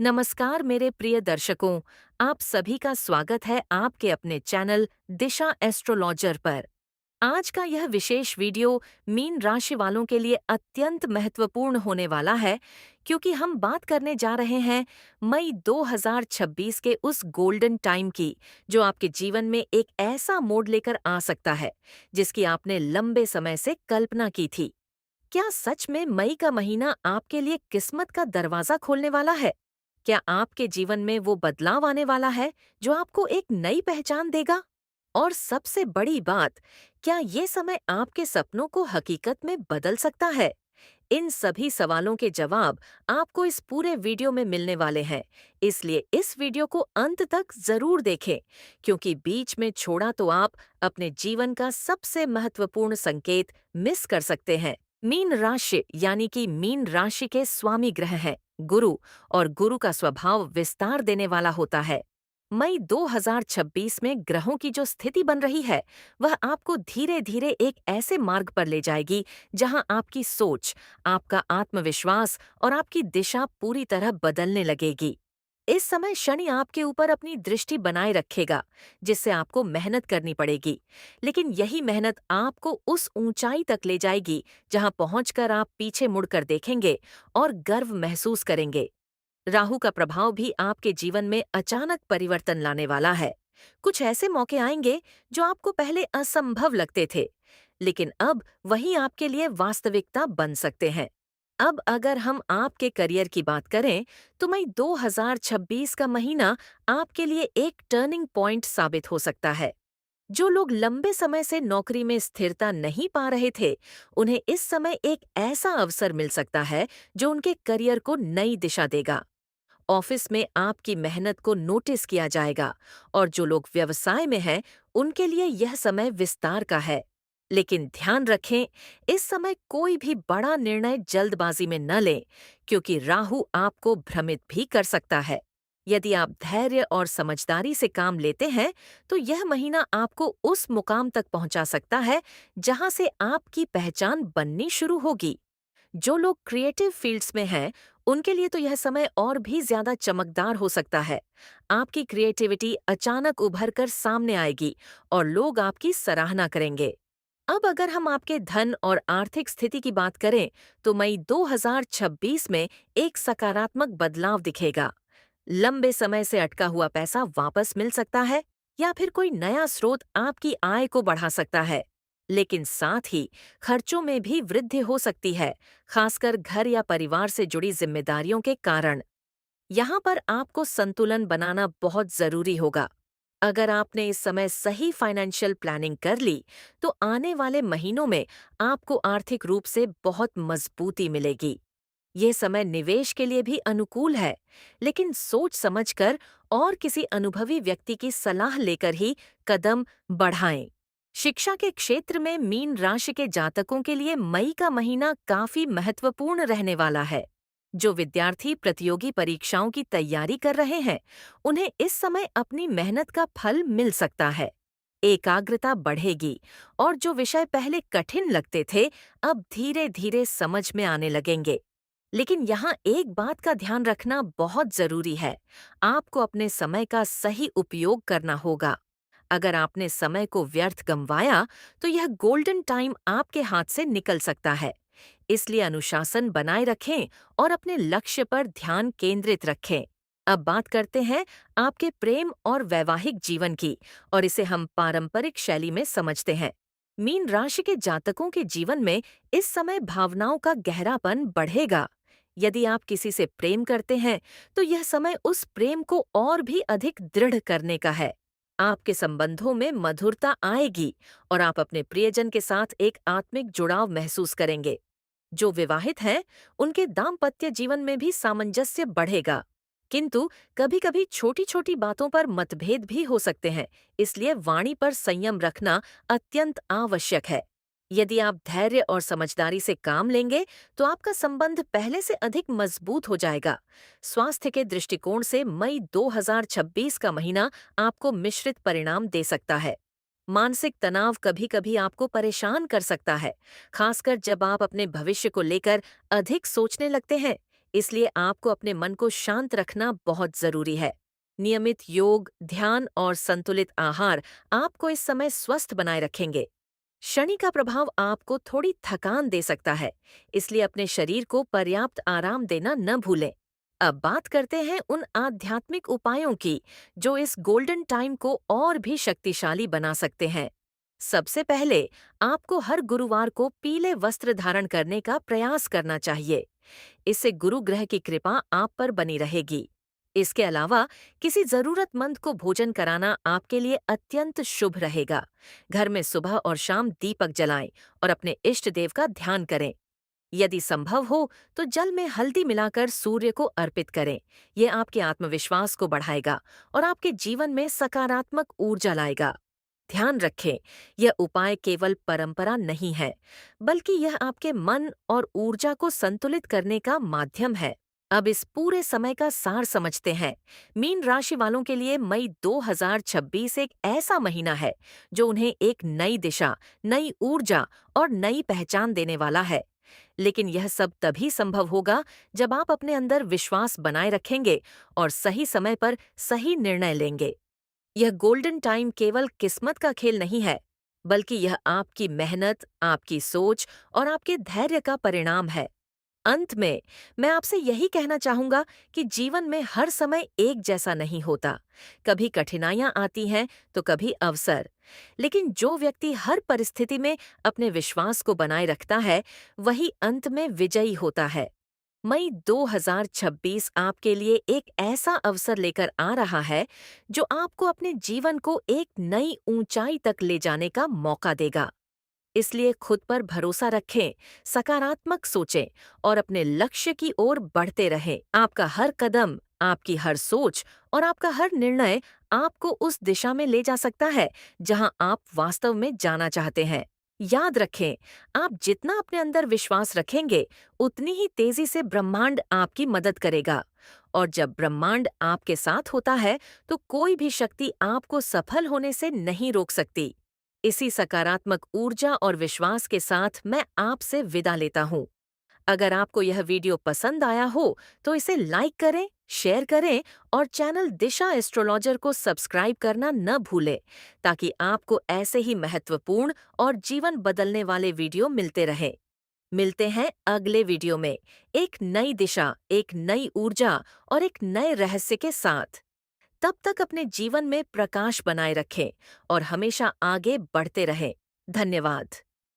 नमस्कार मेरे प्रिय दर्शकों, आप सभी का स्वागत है आपके अपने चैनल दिशा एस्ट्रोलॉजर पर। आज का यह विशेष वीडियो मीन राशि वालों के लिए अत्यंत महत्वपूर्ण होने वाला है, क्योंकि हम बात करने जा रहे हैं मई 2026 के उस गोल्डन टाइम की, जो आपके जीवन में एक ऐसा मोड़ लेकर आ सकता है जिसकी आपने लंबे समय से कल्पना की थी। क्या सच में मई का महीना आपके लिए किस्मत का दरवाजा खोलने वाला है? क्या आपके जीवन में वो बदलाव आने वाला है जो आपको एक नई पहचान देगा? और सबसे बड़ी बात, क्या ये समय आपके सपनों को हकीकत में बदल सकता है? इन सभी सवालों के जवाब आपको इस पूरे वीडियो में मिलने वाले हैं, इसलिए इस वीडियो को अंत तक जरूर देखें, क्योंकि बीच में छोड़ा तो आप अपने जीवन का सबसे महत्वपूर्ण संकेत मिस कर सकते हैं। मीन राशि यानी कि मीन राशि के स्वामी ग्रह हैं गुरु, और गुरु का स्वभाव विस्तार देने वाला होता है। मई 2026 में ग्रहों की जो स्थिति बन रही है, वह आपको धीरे धीरे एक ऐसे मार्ग पर ले जाएगी जहां आपकी सोच, आपका आत्मविश्वास और आपकी दिशा पूरी तरह बदलने लगेगी। इस समय शनि आपके ऊपर अपनी दृष्टि बनाए रखेगा, जिससे आपको मेहनत करनी पड़ेगी। लेकिन यही मेहनत आपको उस ऊंचाई तक ले जाएगी जहां पहुंचकर आप पीछे मुड़कर देखेंगे और गर्व महसूस करेंगे। राहु का प्रभाव भी आपके जीवन में अचानक परिवर्तन लाने वाला है। कुछ ऐसे मौके आएंगे जो आपको पहले असंभव लगते थे, लेकिन अब वही आपके लिए वास्तविकता बन सकते हैं। अब अगर हम आपके करियर की बात करें, तो मई 2026 का महीना आपके लिए एक टर्निंग पॉइंट साबित हो सकता है। जो लोग लंबे समय से नौकरी में स्थिरता नहीं पा रहे थे, उन्हें इस समय एक ऐसा अवसर मिल सकता है जो उनके करियर को नई दिशा देगा। ऑफिस में आपकी मेहनत को नोटिस किया जाएगा, और जो लोग व्यवसाय में हैं, उनके लिए यह समय विस्तार का है। लेकिन ध्यान रखें, इस समय कोई भी बड़ा निर्णय जल्दबाजी में न लें, क्योंकि राहु आपको भ्रमित भी कर सकता है। यदि आप धैर्य और समझदारी से काम लेते हैं, तो यह महीना आपको उस मुकाम तक पहुंचा सकता है जहां से आपकी पहचान बननी शुरू होगी। जो लोग क्रिएटिव फील्ड्स में हैं, उनके लिए तो यह समय और भी ज्यादा चमकदार हो सकता है। आपकी क्रिएटिविटी अचानक उभर कर सामने आएगी और लोग आपकी सराहना करेंगे। अब अगर हम आपके धन और आर्थिक स्थिति की बात करें, तो मई 2026 में एक सकारात्मक बदलाव दिखेगा। लंबे समय से अटका हुआ पैसा वापस मिल सकता है, या फिर कोई नया स्रोत आपकी आय को बढ़ा सकता है। लेकिन साथ ही खर्चों में भी वृद्धि हो सकती है, खासकर घर या परिवार से जुड़ी जिम्मेदारियों के कारण। यहाँ पर आपको संतुलन बनाना बहुत जरूरी होगा। अगर आपने इस समय सही फाइनेंशियल प्लानिंग कर ली, तो आने वाले महीनों में आपको आर्थिक रूप से बहुत मजबूती मिलेगी। ये समय निवेश के लिए भी अनुकूल है, लेकिन सोच समझकर और किसी अनुभवी व्यक्ति की सलाह लेकर ही कदम बढ़ाएं। शिक्षा के क्षेत्र में मीन राशि के जातकों के लिए मई का महीना काफी महत्वपूर्ण रहने वाला है। जो विद्यार्थी प्रतियोगी परीक्षाओं की तैयारी कर रहे हैं, उन्हें इस समय अपनी मेहनत का फल मिल सकता है। एकाग्रता बढ़ेगी, और जो विषय पहले कठिन लगते थे, अब धीरे धीरे समझ में आने लगेंगे। लेकिन यहाँ एक बात का ध्यान रखना बहुत जरूरी है। आपको अपने समय का सही उपयोग करना होगा। अगर आपने समय को व्यर्थ गंवाया, तो यह गोल्डन टाइम आपके हाथ से निकल सकता है। इसलिए अनुशासन बनाए रखें और अपने लक्ष्य पर ध्यान केंद्रित रखें। अब बात करते हैं आपके प्रेम और वैवाहिक जीवन की, और इसे हम पारंपरिक शैली में समझते हैं। मीन राशि के जातकों के जीवन में इस समय भावनाओं का गहरापन बढ़ेगा। यदि आप किसी से प्रेम करते हैं, तो यह समय उस प्रेम को और भी अधिक दृढ़ करने का है। आपके संबंधों में मधुरता आएगी, और आप अपने प्रियजन के साथ एक आत्मिक जुड़ाव महसूस करेंगे। जो विवाहित हैं, उनके दाम्पत्य जीवन में भी सामंजस्य बढ़ेगा। किंतु कभी-कभी छोटी-छोटी बातों पर मतभेद भी हो सकते हैं, इसलिए वाणी पर संयम रखना अत्यंत आवश्यक है। यदि आप धैर्य और समझदारी से काम लेंगे, तो आपका संबंध पहले से अधिक मजबूत हो जाएगा। स्वास्थ्य के दृष्टिकोण से मई 2026 का महीना आपको मिश्रित परिणाम दे सकता है। मानसिक तनाव कभी-कभी आपको परेशान कर सकता है, खासकर जब आप अपने भविष्य को लेकर अधिक सोचने लगते हैं। इसलिए आपको अपने मन को शांत रखना बहुत जरूरी है। नियमित योग, ध्यान और संतुलित आहार आपको इस समय स्वस्थ बनाए रखेंगे। शनि का प्रभाव आपको थोड़ी थकान दे सकता है, इसलिए अपने शरीर को पर्याप्त आराम देना न भूलें। अब बात करते हैं उन आध्यात्मिक उपायों की जो इस गोल्डन टाइम को और भी शक्तिशाली बना सकते हैं। सबसे पहले आपको हर गुरुवार को पीले वस्त्र धारण करने का प्रयास करना चाहिए। इससे गुरु ग्रह की कृपा आप पर बनी रहेगी। इसके अलावा किसी जरूरतमंद को भोजन कराना आपके लिए अत्यंत शुभ रहेगा। घर में सुबह और शाम दीपक जलाएं और अपने इष्ट देव का ध्यान करें। यदि संभव हो तो जल में हल्दी मिलाकर सूर्य को अर्पित करें। यह आपके आत्मविश्वास को बढ़ाएगा और आपके जीवन में सकारात्मक ऊर्जा लाएगा। ध्यान रखें, यह उपाय केवल परंपरा नहीं है, बल्कि यह आपके मन और ऊर्जा को संतुलित करने का माध्यम है। अब इस पूरे समय का सार समझते हैं। मीन राशि वालों के लिए मई 2026 एक ऐसा महीना है जो उन्हें एक नई दिशा, नई ऊर्जा और नई पहचान देने वाला है। लेकिन यह सब तभी संभव होगा जब आप अपने अंदर विश्वास बनाए रखेंगे और सही समय पर सही निर्णय लेंगे। यह गोल्डन टाइम केवल किस्मत का खेल नहीं है, बल्कि यह आपकी मेहनत, आपकी सोच और आपके धैर्य का परिणाम है। अंत में मैं आपसे यही कहना चाहूंगा कि जीवन में हर समय एक जैसा नहीं होता। कभी कठिनाइयां आती हैं तो कभी अवसर। लेकिन जो व्यक्ति हर परिस्थिति में अपने विश्वास को बनाए रखता है, वही अंत में विजयी होता है। मई 2026 आपके लिए एक ऐसा अवसर लेकर आ रहा है जो आपको अपने जीवन को एक नई ऊंचाई तक ले जाने का मौका देगा। इसलिए खुद पर भरोसा रखें, सकारात्मक सोचें और अपने लक्ष्य की ओर बढ़ते रहें। आपका हर कदम, आपकी हर सोच और आपका हर निर्णय आपको उस दिशा में ले जा सकता है जहां आप वास्तव में जाना चाहते हैं। याद रखें, आप जितना अपने अंदर विश्वास रखेंगे, उतनी ही तेजी से ब्रह्मांड आपकी मदद करेगा। और जब ब्रह्मांड आपके साथ होता है, तो कोई भी शक्ति आपको सफल होने से नहीं रोक सकती। इसी सकारात्मक ऊर्जा और विश्वास के साथ मैं आपसे विदा लेता हूँ। अगर आपको यह वीडियो पसंद आया हो तो इसे लाइक करें, शेयर करें और चैनल दिशा एस्ट्रोलॉजर को सब्सक्राइब करना न भूलें, ताकि आपको ऐसे ही महत्वपूर्ण और जीवन बदलने वाले वीडियो मिलते रहें। मिलते हैं अगले वीडियो में, एक नई दिशा, एक नई ऊर्जा और एक नए रहस्य के साथ। तब तक अपने जीवन में प्रकाश बनाए रखें और हमेशा आगे बढ़ते रहें। धन्यवाद।